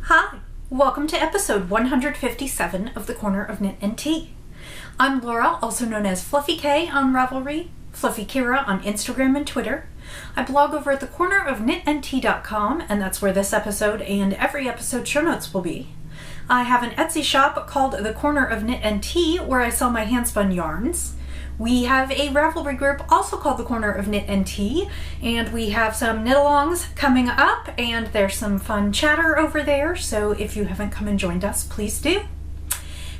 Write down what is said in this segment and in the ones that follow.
Hi, welcome to episode 157 of The Corner of Knit and Tea. I'm Laura, also known as Fluffy K on Ravelry, Fluffy Kira on Instagram and Twitter. I blog over at thecornerofknitandtea.com, and that's where this episode and every episode show notes will be. I have an Etsy shop called The Corner of Knit and Tea where I sell my handspun yarns. We have a Ravelry group also called The Corner of Knit and Tea, and we have some knit-alongs coming up, and there's some fun chatter over there, so if you haven't come and joined us, please do.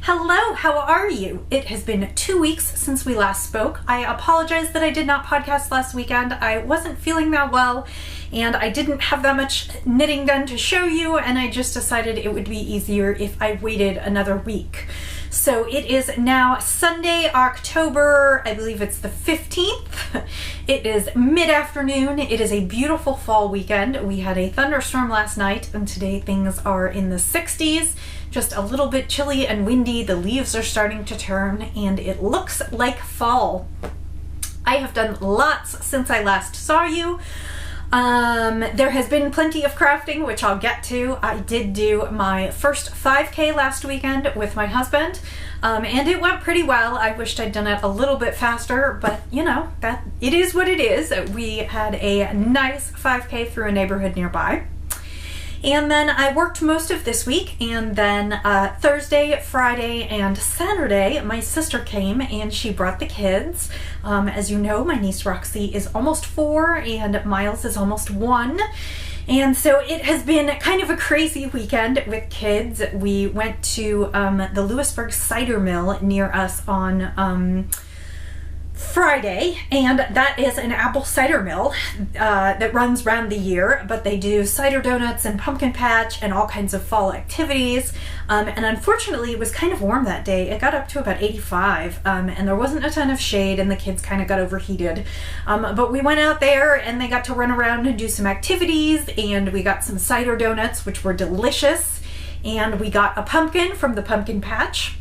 Hello, how are you? It has been 2 weeks since we last spoke. I apologize that I did not podcast last weekend. I wasn't feeling that well, and I didn't have that much knitting done to show you, and I just decided it would be easier if I waited another week. So it is now Sunday, October, I believe it's the 15th. It is mid-afternoon. It is a beautiful fall weekend. We had a thunderstorm last night, and today things are in the 60s. Just a little bit chilly and windy. The leaves are starting to turn, and it looks like fall. I have done lots since I last saw you. There has been plenty of crafting, which I'll get to. I did do my first 5K last weekend with my husband, and it went pretty well. I wished I'd done it a little bit faster, but you know, that it is what it is. We had a nice 5K through a neighborhood nearby. And then I worked most of this week, and then Thursday, Friday, and Saturday, my sister came and she brought the kids. As you know, my niece Roxy is almost 4 and Miles is almost 1. And so it has been kind of a crazy weekend with kids. We went to the Lewisburg cider mill near us on Friday, and that is an apple cider mill that runs round the year, but they do cider donuts and pumpkin patch and all kinds of fall activities, and unfortunately it was kind of warm that day. It got up to about 85, and there wasn't a ton of shade, and the kids kind of got overheated, but we went out there and they got to run around and do some activities, and we got some cider donuts, which were delicious, and we got a pumpkin from the pumpkin patch.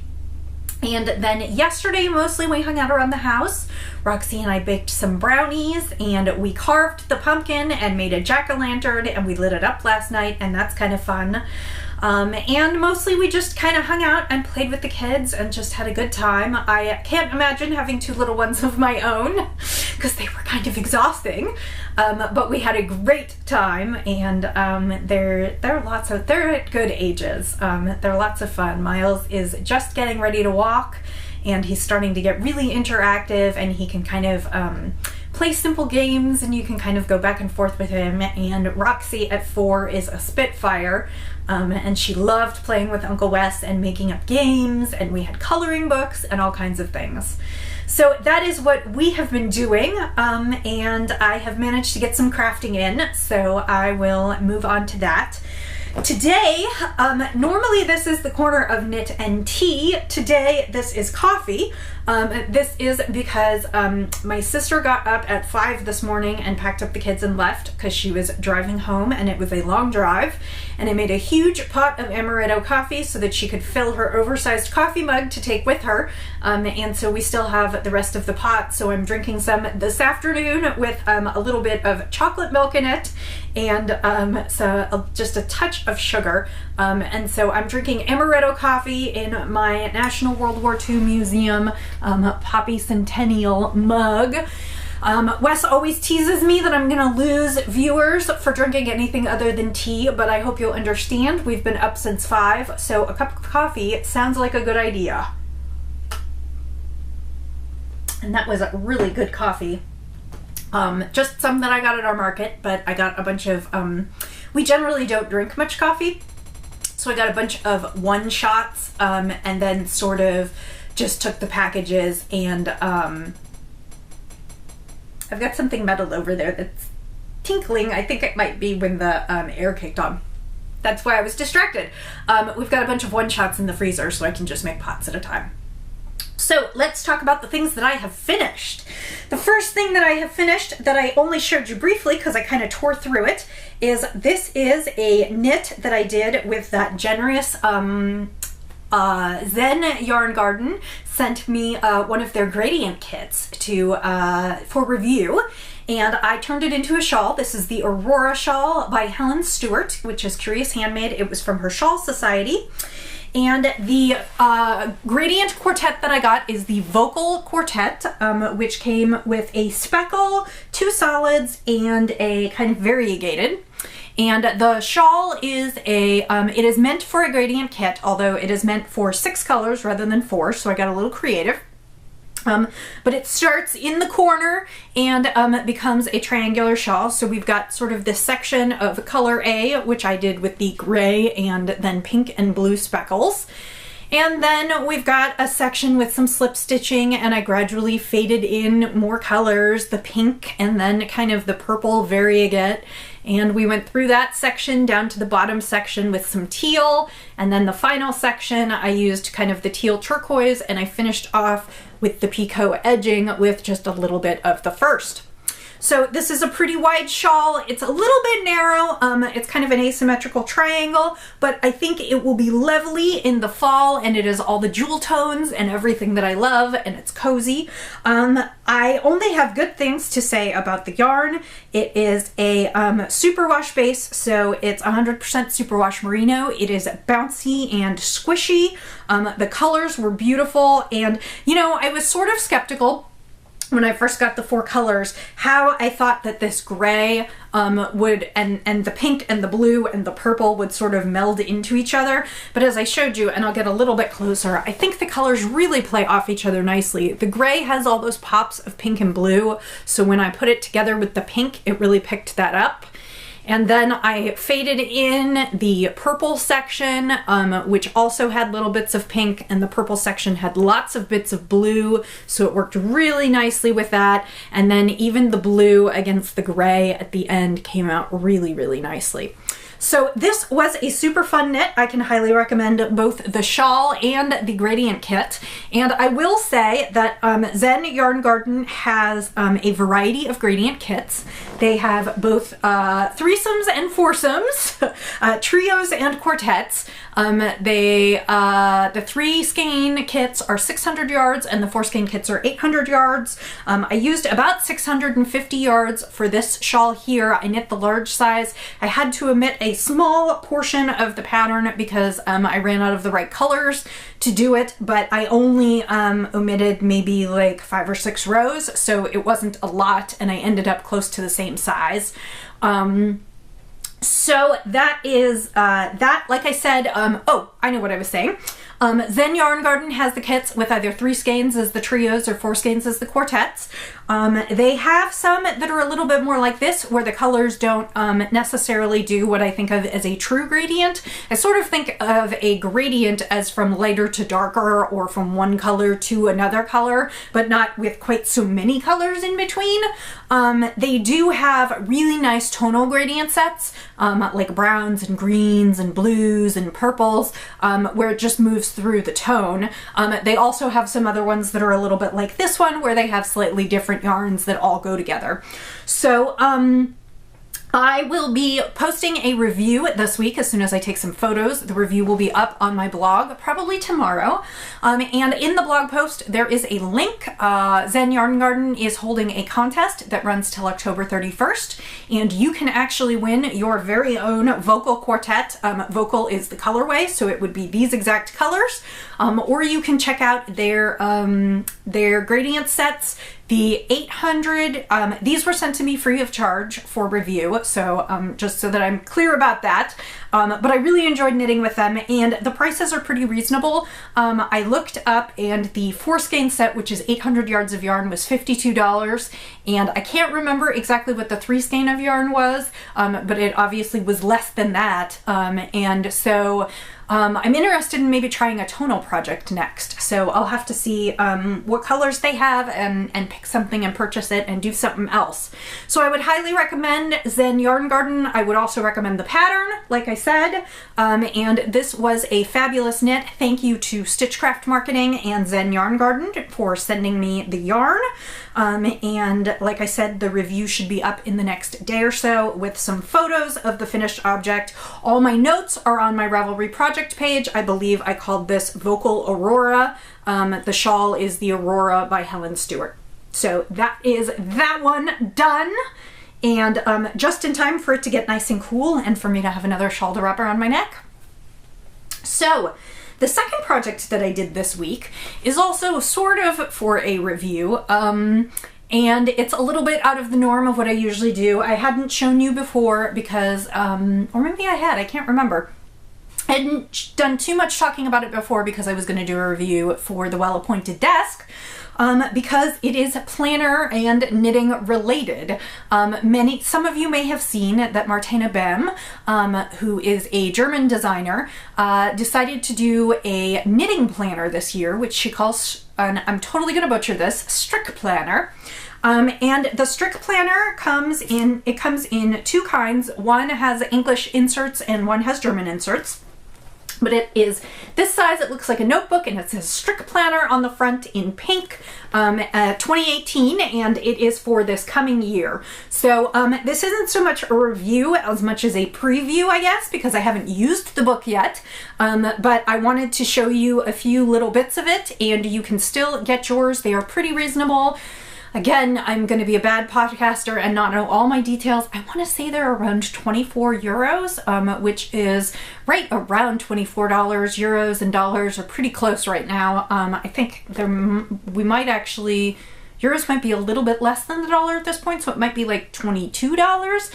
And then yesterday, mostly we hung out around the house. Roxy and I baked some brownies, and we carved the pumpkin and made a jack-o'-lantern, and we lit it up last night, and that's kind of fun. And mostly we just kind of hung out and played with the kids and just had a good time. I can't imagine having 2 little ones of my own because they were kind of exhausting. But we had a great time, and they're at good ages. They're lots of fun. Miles is just getting ready to walk, and he's starting to get really interactive, and he can kind of play simple games, and you can kind of go back and forth with him. And Roxy at 4 is a spitfire, and she loved playing with Uncle Wes and making up games, and we had coloring books and all kinds of things. So that is what we have been doing, and I have managed to get some crafting in, so I will move on to that. Today, normally this is the corner of knit and tea. Today, this is coffee. This is because my sister got up at 5 this morning and packed up the kids and left because she was driving home, and it was a long drive. And I made a huge pot of amaretto coffee so that she could fill her oversized coffee mug to take with her. And so we still have the rest of the pot. So I'm drinking some this afternoon with a little bit of chocolate milk in it, and just a touch of sugar. And so I'm drinking amaretto coffee in my National World War II Museum Poppy Centennial mug. Wes always teases me that I'm gonna lose viewers for drinking anything other than tea, but I hope you'll understand. We've been up since 5, so a cup of coffee sounds like a good idea. And that was a really good coffee. Just some that I got at our market, but I got a bunch of, we generally don't drink much coffee, so I got a bunch of one-shots, and then sort of just took the packages, and I've got something metal over there that's tinkling. I think it might be when the air kicked on. That's why I was distracted. We've got a bunch of one-shots in the freezer, so I can just make pots at a time. So let's talk about the things that I have finished. The first thing that I have finished that I only showed you briefly because I kind of tore through it is this is a knit that I did with that generous Zen Yarn Garden sent me one of their gradient kits for review, and I turned it into a shawl. This is the Aurora shawl by Helen Stewart, which is Curious Handmade. It was from her Shawl Society. And the gradient quartet that I got is the Vocal Quartet, which came with a speckle, 2 solids, and a kind of variegated. And the shawl is it is meant for a gradient kit, although it is meant for 6 colors rather than 4, so I got a little creative. But it starts in the corner and it becomes a triangular shawl. So we've got sort of this section of color A, which I did with the gray and then pink and blue speckles. And then we've got a section with some slip stitching, and I gradually faded in more colors, the pink and then kind of the purple variegate. And we went through that section down to the bottom section with some teal. And then the final section, I used kind of the teal turquoise, and I finished off with the picot edging with just a little bit of the first. So this is a pretty wide shawl. It's a little bit narrow. It's kind of an asymmetrical triangle, but I think it will be lovely in the fall, and it is all the jewel tones and everything that I love, and it's cozy. I only have good things to say about the yarn. It is a superwash base, so it's 100% superwash merino. It is bouncy and squishy. The colors were beautiful, and you know, I was sort of skeptical when I first got the 4 colors, how I thought that this gray would, and the pink and the blue and the purple would sort of meld into each other. But as I showed you, and I'll get a little bit closer, I think the colors really play off each other nicely. The gray has all those pops of pink and blue, so when I put it together with the pink, it really picked that up. And then I faded in the purple section, which also had little bits of pink, and the purple section had lots of bits of blue, so it worked really nicely with that. And then even the blue against the gray at the end came out really, really nicely. So this was a super fun knit. I can highly recommend both the shawl and the gradient kit. And I will say that Zen Yarn Garden has a variety of gradient kits. They have both threesomes and foursomes, trios and quartets. The 3 skein kits are 600 yards and the 4 skein kits are 800 yards. I used about 650 yards for this shawl here. I knit the large size. I had to omit a small portion of the pattern because I ran out of the right colors to do it, but I only omitted maybe like 5 or 6 rows, so it wasn't a lot, and I ended up close to the same size. So that is that. Like I said, oh, I know what I was saying. Zen Yarn Garden has the kits with either 3 skeins as the trios or 4 skeins as the quartets. They have some that are a little bit more like this, where the colors don't necessarily do what I think of as a true gradient. I sort of think of a gradient as from lighter to darker, or from one color to another color, but not with quite so many colors in between. They do have really nice tonal gradient sets, like browns and greens and blues and purples, where it just moves through the tone. They also have some other ones that are a little bit like this one, where they have slightly different yarns that all go together. So I will be posting a review this week as soon as I take some photos. The review will be up on my blog probably tomorrow. And in the blog post, there is a link. Zen Yarn Garden is holding a contest that runs till October 31st, and you can actually win your very own vocal quartet. Vocal is the colorway, so it would be these exact colors. Or you can check out their gradient sets. The 800, these were sent to me free of charge for review, so just so that I'm clear about that. But I really enjoyed knitting with them, and the prices are pretty reasonable. I looked up, and the 4 skein set, which is 800 yards of yarn, was $52, and I can't remember exactly what the 3 skein of yarn was, but it obviously was less than that, and so I'm interested in maybe trying a tonal project next, so I'll have to see what colors they have and pick something and purchase it and do something else. So I would highly recommend Zen Yarn Garden. I would also recommend the pattern, like I said, and this was a fabulous knit. Thank you to Stitchcraft Marketing and Zen Yarn Garden for sending me the yarn. And like I said, the review should be up in the next day or so with some photos of the finished object. All my notes are on my Ravelry project page. I believe I called this Vocal Aurora. The shawl is the Aurora by Helen Stewart. So that is that one done. And just in time for it to get nice and cool and for me to have another shawl to wrap around my neck. So the second project that I did this week is also sort of for a review. And it's a little bit out of the norm of what I usually do. I hadn't shown you before because, or maybe I had, I can't remember. I hadn't done too much talking about it before because I was going to do a review for the Well-Appointed Desk. Because it is planner and knitting related. Some of you may have seen that Martina Behm, who is a German designer, decided to do a knitting planner this year, which she calls, and I'm totally going to butcher this, Strickplaner. And the Strickplaner comes in two kinds. One has English inserts and one has German inserts. But it is this size. It looks like a notebook, and it says Strickplaner on the front in pink, 2018, and it is for this coming year. So this isn't so much a review as much as a preview, I guess, because I haven't used the book yet. But I wanted to show you a few little bits of it, and you can still get yours. They are pretty reasonable. Again, I'm going to be a bad podcaster and not know all my details. I want to say they're around 24 euros, which is right around $24. Euros and dollars are pretty close right now. I think euros might be a little bit less than the dollar at this point, so it might be like $22,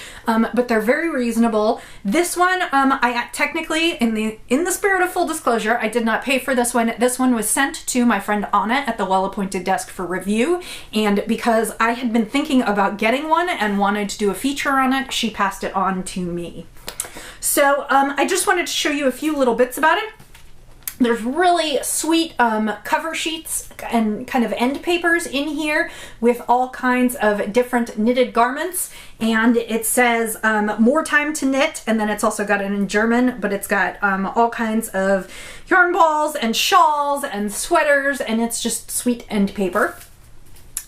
but they're very reasonable. This one, I technically, in the spirit of full disclosure, I did not pay for this one. This one was sent to my friend Anna at the Well-Appointed Desk for review, and because I had been thinking about getting one and wanted to do a feature on it, she passed it on to me. So I just wanted to show you a few little bits about it. There's really sweet cover sheets and kind of end papers in here with all kinds of different knitted garments, and it says more time to knit, and then it's also got it in German, but it's got all kinds of yarn balls and shawls and sweaters, and it's just sweet end paper.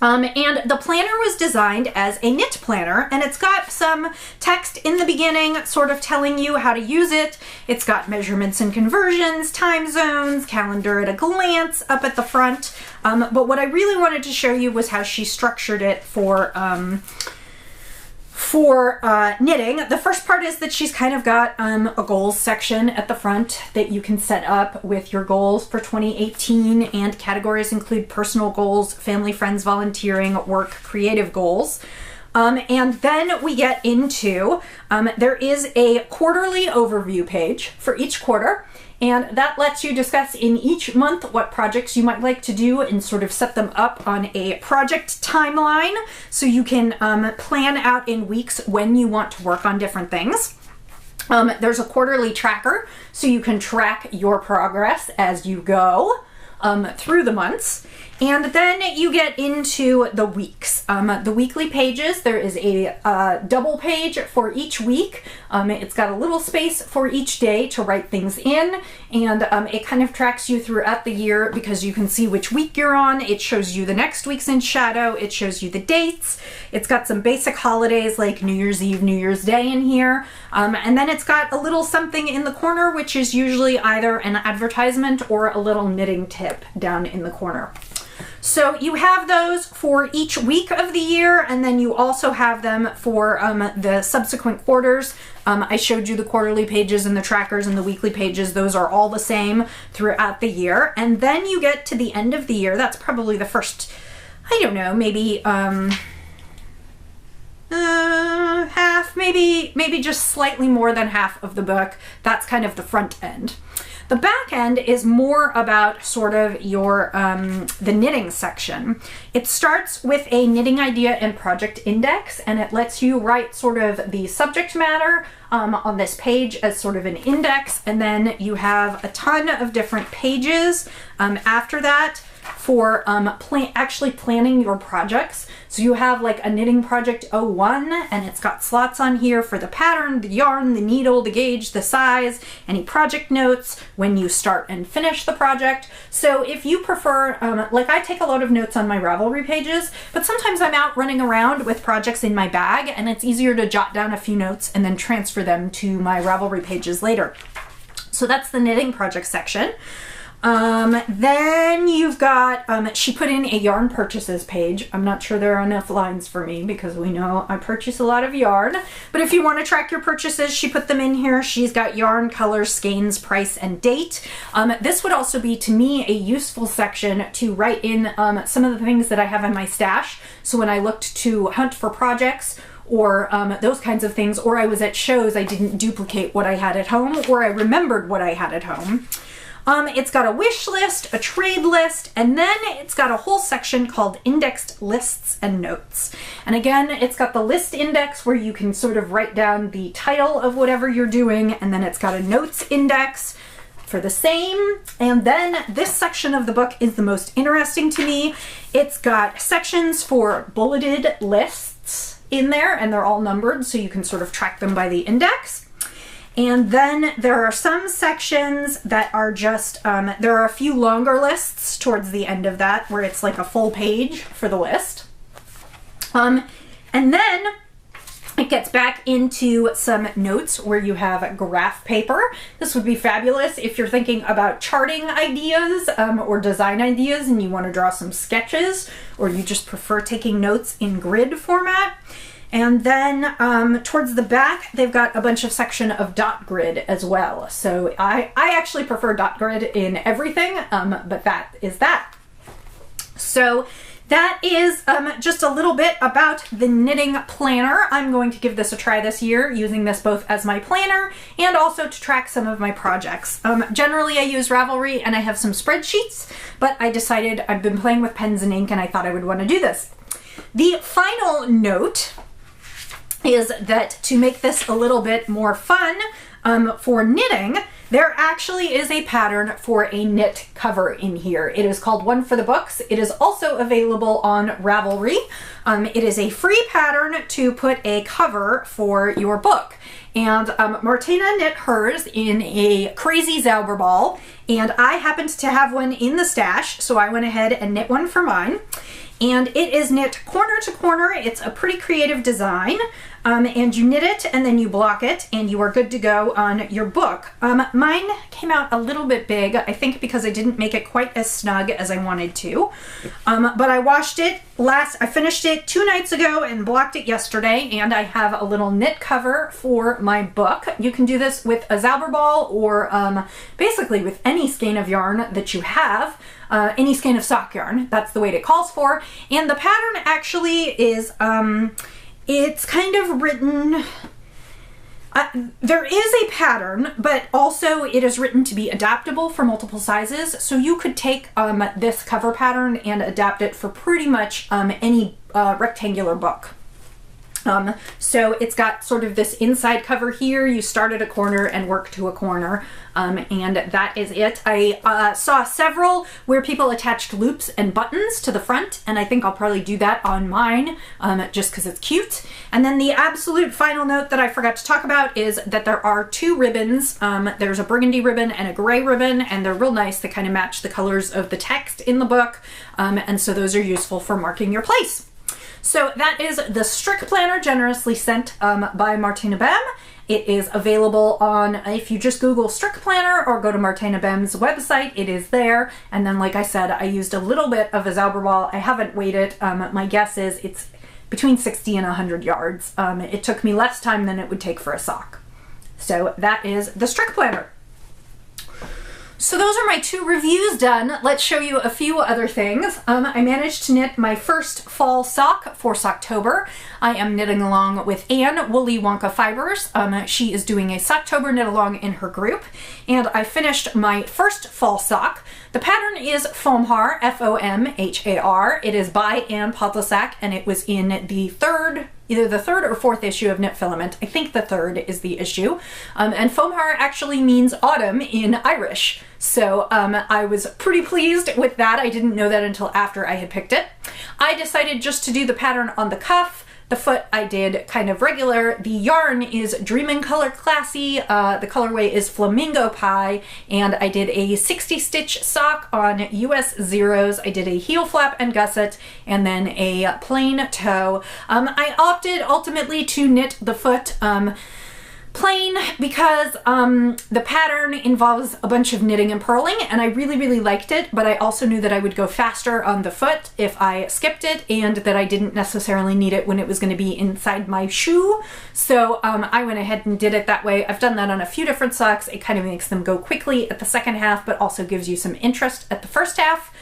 And the planner was designed as a knit planner, and it's got some text in the beginning sort of telling you how to use it. It's got measurements and conversions, time zones, calendar at a glance up at the front. But what I really wanted to show you was how she structured it for knitting. The first part is that she's kind of got a goals section at the front that you can set up with your goals for 2018, and categories include personal goals, family, friends, volunteering, work, creative goals. And then we get into, there is a quarterly overview page for each quarter, and that lets you discuss in each month what projects you might like to do and sort of set them up on a project timeline so you can plan out in weeks when you want to work on different things. There's a quarterly tracker so you can track your progress as you go through the months. And then you get into the weeks. The weekly pages, there is a double page for each week. It's got a little space for each day to write things in, and it kind of tracks you throughout the year because you can see which week you're on. It shows you the next week's in shadow. It shows you the dates. It's got some basic holidays like New Year's Eve, New Year's Day in here. And then it's got a little something in the corner, which is usually either an advertisement or a little knitting tip down in the corner. So you have those for each week of the year, and then you also have them for the subsequent quarters. I showed you the quarterly pages and the trackers and the weekly pages. Those are all the same throughout the year. And then you get to the end of the year. That's probably the first, I don't know, maybe half, maybe just slightly more than half of the book. That's kind of the front end. The back end is more about sort of your the knitting section. It starts with a knitting idea and project index, and it lets you write sort of the subject matter on this page as sort of an index, and then you have a ton of different pages after that for actually planning your projects. So you have like a knitting project 01, and it's got slots on here for the pattern, the yarn, the needle, the gauge, the size, any project notes, when you start and finish the project. So if you prefer, like I take a lot of notes on my Ravelry pages, but sometimes I'm out running around with projects in my bag, and it's easier to jot down a few notes and then transfer them to my Ravelry pages later. So that's the knitting project section. Then you've got, she put in a yarn purchases page. I'm not sure there are enough lines for me because we know I purchase a lot of yarn. But if you want to track your purchases, she put them in here. She's got yarn, colors, skeins, price, and date. This would also be, to me, a useful section to write in some of the things that I have in my stash. So when I looked to hunt for projects, or those kinds of things, or I was at shows, I didn't duplicate what I had at home, or I remembered what I had at home. It's got a wish list, a trade list, and then it's got a whole section called indexed lists and notes. And again, it's got the list index where you can sort of write down the title of whatever you're doing, and then it's got a notes index for the same. And then this section of the book is the most interesting to me. It's got sections for bulleted lists in there, and they're all numbered so you can sort of track them by the index. And then there are some sections that are just, there are a few longer lists towards the end of that where it's like a full page for the list. And then it gets back into some notes where you have graph paper. This would be fabulous if you're thinking about charting ideas or design ideas and you want to draw some sketches, or you just prefer taking notes in grid format. And then towards the back, they've got a bunch of section of dot grid as well. So I actually prefer dot grid in everything, but that is that. So that is just a little bit about the knitting planner. I'm going to give this a try this year, using this both as my planner and also to track some of my projects. Generally I use Ravelry and I have some spreadsheets, but I decided I've been playing with pens and ink and I thought I would want to do this. The final note is that to make this a little bit more fun for knitting, there actually is a pattern for a knit cover in here. It is called One for the Books. It is also available on Ravelry. It is a free pattern to put a cover for your book. And Martina knit hers in a crazy Zauberball, and I happened to have one in the stash, so I went ahead and knit one for mine. And it is knit corner to corner. It's a pretty creative design. And you knit it and then you block it and you are good to go on your book. Mine came out a little bit big, I think because I didn't make it quite as snug as I wanted to. But I washed it I finished it 2 nights ago and blocked it yesterday, and I have a little knit cover for my book. You can do this with a Zauberball or basically with any skein of yarn that you have. Any skein of sock yarn, that's the weight it calls for. And the pattern actually is, it's kind of written, there is a pattern, but also it is written to be adaptable for multiple sizes. So you could take this cover pattern and adapt it for pretty much any rectangular book. So it's got sort of this inside cover here. You start at a corner and work to a corner, and that is it. I saw several where people attached loops and buttons to the front, and I think I'll probably do that on mine just because it's cute. And then the absolute final note that I forgot to talk about is that there are 2 ribbons. There's a burgundy ribbon and a gray ribbon, and they're real nice. They kind of match the colors of the text in the book, and so those are useful for marking your place. So that is the Strickplaner, generously sent by Martina Behm. It is available on, if you just Google Strickplaner or go to Martina Behm's website, it is there. And then, like I said, I used a little bit of a Zauberball. I haven't weighed it. My guess is it's between 60 and 100 yards. It took me less time than it would take for a sock. So that is the Strickplaner. So those are my 2 reviews done. Let's show you a few other things. I managed to knit my first fall sock for Socktober. I am knitting along with Anne, Woolly Wonka Fibers. She is doing a Socktober knit along in her group. And I finished my first fall sock. The pattern is Fomhar, F-O-M-H-A-R. It is by Anne Podlesak, and it was in the either the 3rd or 4th issue of Knit Filament. I think the 3rd is the issue. And Fomhar actually means autumn in Irish. So I was pretty pleased with that. I didn't know that until after I had picked it. I decided just to do the pattern on the cuff. The foot I did kind of regular. The yarn is Dreamin' Color Classy. The colorway is Flamingo Pie, and I did a 60 stitch sock on US Zeros. I did a heel flap and gusset, and then a plain toe. I opted ultimately to knit the foot. Plain because the pattern involves a bunch of knitting and purling, and I really, really liked it, but I also knew that I would go faster on the foot if I skipped it, and that I didn't necessarily need it when it was going to be inside my shoe. So I went ahead and did it that way. I've done that on a few different socks. It kind of makes them go quickly at the second half, but also gives you some interest at the first half.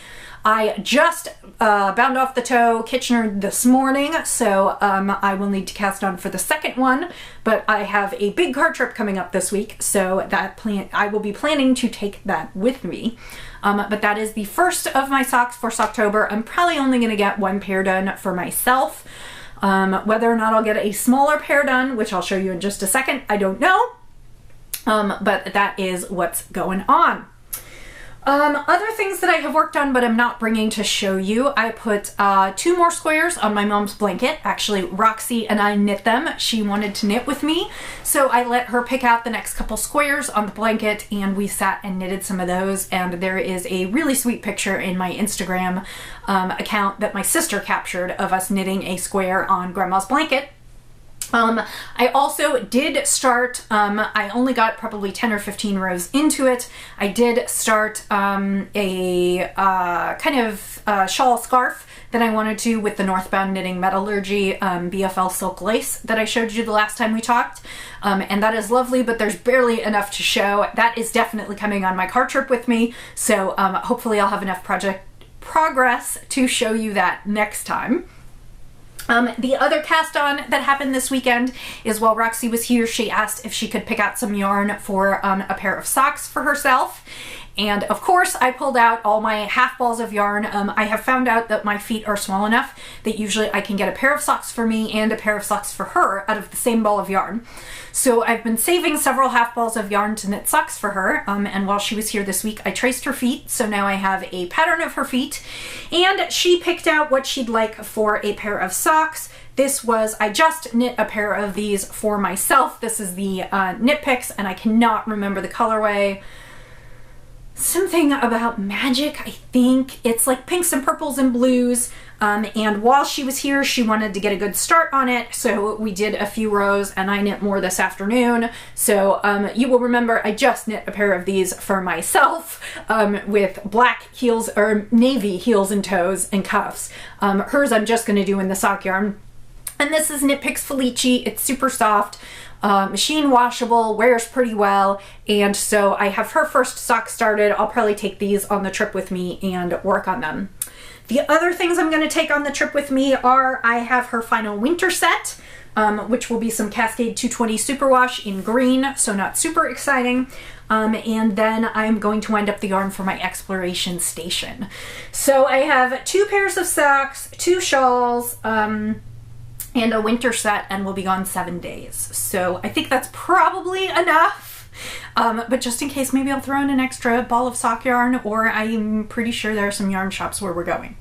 I just bound off the toe Kitchener this morning, so I will need to cast on for the second one, but I have a big car trip coming up this week, so I will be planning to take that with me. But that is the first of my socks for Socktober. I'm probably only going to get one pair done for myself. Whether or not I'll get a smaller pair done, which I'll show you in just a second, I don't know. But that is what's going on. Other things that I have worked on but I'm not bringing to show you, I put 2 more squares on my mom's blanket. Actually, Roxy and I knit them. She wanted to knit with me, so I let her pick out the next couple squares on the blanket, and we sat and knitted some of those, and there is a really sweet picture in my Instagram account that my sister captured of us knitting a square on Grandma's blanket. I also did start, I only got probably 10 or 15 rows into it. I did start a kind of shawl scarf that I wanted to with the Northbound Knitting Metallurgy BFL silk lace that I showed you the last time we talked. And that is lovely, but there's barely enough to show. That is definitely coming on my car trip with me, so hopefully I'll have enough progress to show you that next time. The other cast on that happened this weekend is while Roxy was here, she asked if she could pick out some yarn for a pair of socks for herself. And of course I pulled out all my half balls of yarn. I have found out that my feet are small enough that usually I can get a pair of socks for me and a pair of socks for her out of the same ball of yarn. So I've been saving several half balls of yarn to knit socks for her, and while she was here this week I traced her feet, so now I have a pattern of her feet, and she picked out what she'd like for a pair of socks. I just knit a pair of these for myself. This is the Knit Picks, and I cannot remember the colorway. Something about magic, I think. It's like pinks and purples and blues. And while she was here, she wanted to get a good start on it, so we did a few rows, and I knit more this afternoon. So you will remember I just knit a pair of these for myself with black heels, or navy heels and toes and cuffs. Hers I'm just going to do in the sock yarn. And this is Knit Picks Felici. It's super soft. Machine washable, wears pretty well, and so I have her first sock started. I'll probably take these on the trip with me and work on them. The other things I'm going to take on the trip with me are, I have her final winter set, which will be some Cascade 220 Superwash in green, so not super exciting. And then I'm going to wind up the yarn for my exploration station. So I have 2 pairs of socks, 2 shawls, and a winter set, and we'll be gone 7 days. So I think that's probably enough. But just in case, maybe I'll throw in an extra ball of sock yarn, or I'm pretty sure there are some yarn shops where we're going.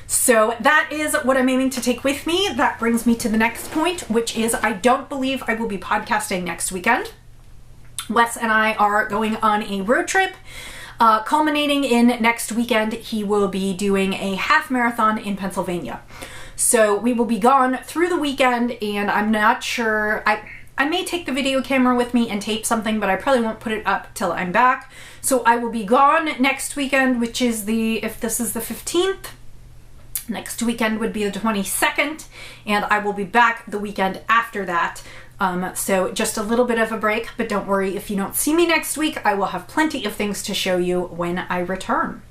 So that is what I'm aiming to take with me. That brings me to the next point, which is I don't believe I will be podcasting next weekend. Wes and I are going on a road trip. Culminating in next weekend, he will be doing a half marathon in Pennsylvania. So we will be gone through the weekend, and I'm not sure, I may take the video camera with me and tape something, but I probably won't put it up till I'm back. So I will be gone next weekend, which is if this is the 15th, next weekend would be the 22nd, and I will be back the weekend after that. So just a little bit of a break, but don't worry if you don't see me next week. I will have plenty of things to show you when I return.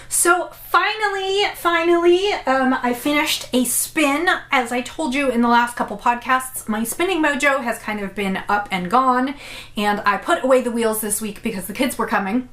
So finally, I finished a spin. As I told you in the last couple podcasts, my spinning mojo has kind of been up and gone, and I put away the wheels this week because the kids were coming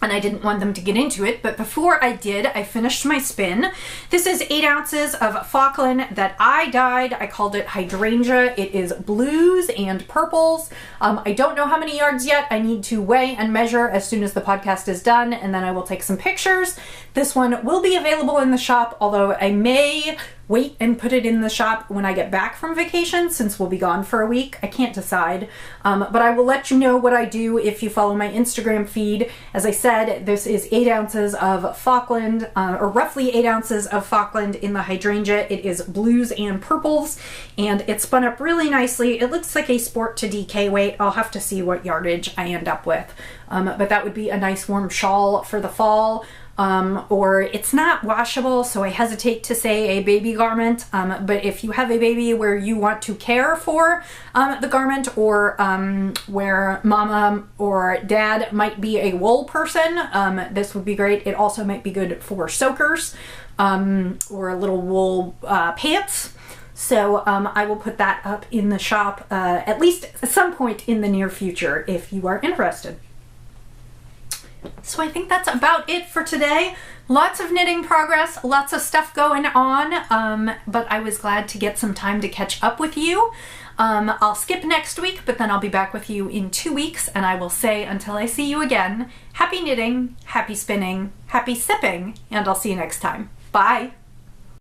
and I didn't want them to get into it. But before I did, I finished my spin. This is 8 ounces of Falkland that I dyed. I called it Hydrangea. It is blues and purples. I don't know how many yards yet. I need to weigh and measure as soon as the podcast is done, and then I will take some pictures. This one will be available in the shop, although I may wait and put it in the shop when I get back from vacation, since we'll be gone for a week. I can't decide, but I will let you know what I do if you follow my Instagram feed. As I said, this is 8 ounces of Falkland, or roughly 8 ounces of Falkland in the hydrangea. It is blues and purples, and it's spun up really nicely. It looks like a Sport to DK weight. I'll have to see what yardage I end up with, but that would be a nice warm shawl for the fall. Or it's not washable, so I hesitate to say a baby garment, but if you have a baby where you want to care for the garment, or where mama or dad might be a wool person, this would be great. It also might be good for soakers, or little wool pants. So I will put that up in the shop at least at some point in the near future if you are interested. So I think that's about it for today. Lots of knitting progress, lots of stuff going on, but I was glad to get some time to catch up with you. I'll skip next week, but then I'll be back with you in 2 weeks, and I will say until I see you again, happy knitting, happy spinning, happy sipping, and I'll see you next time. Bye!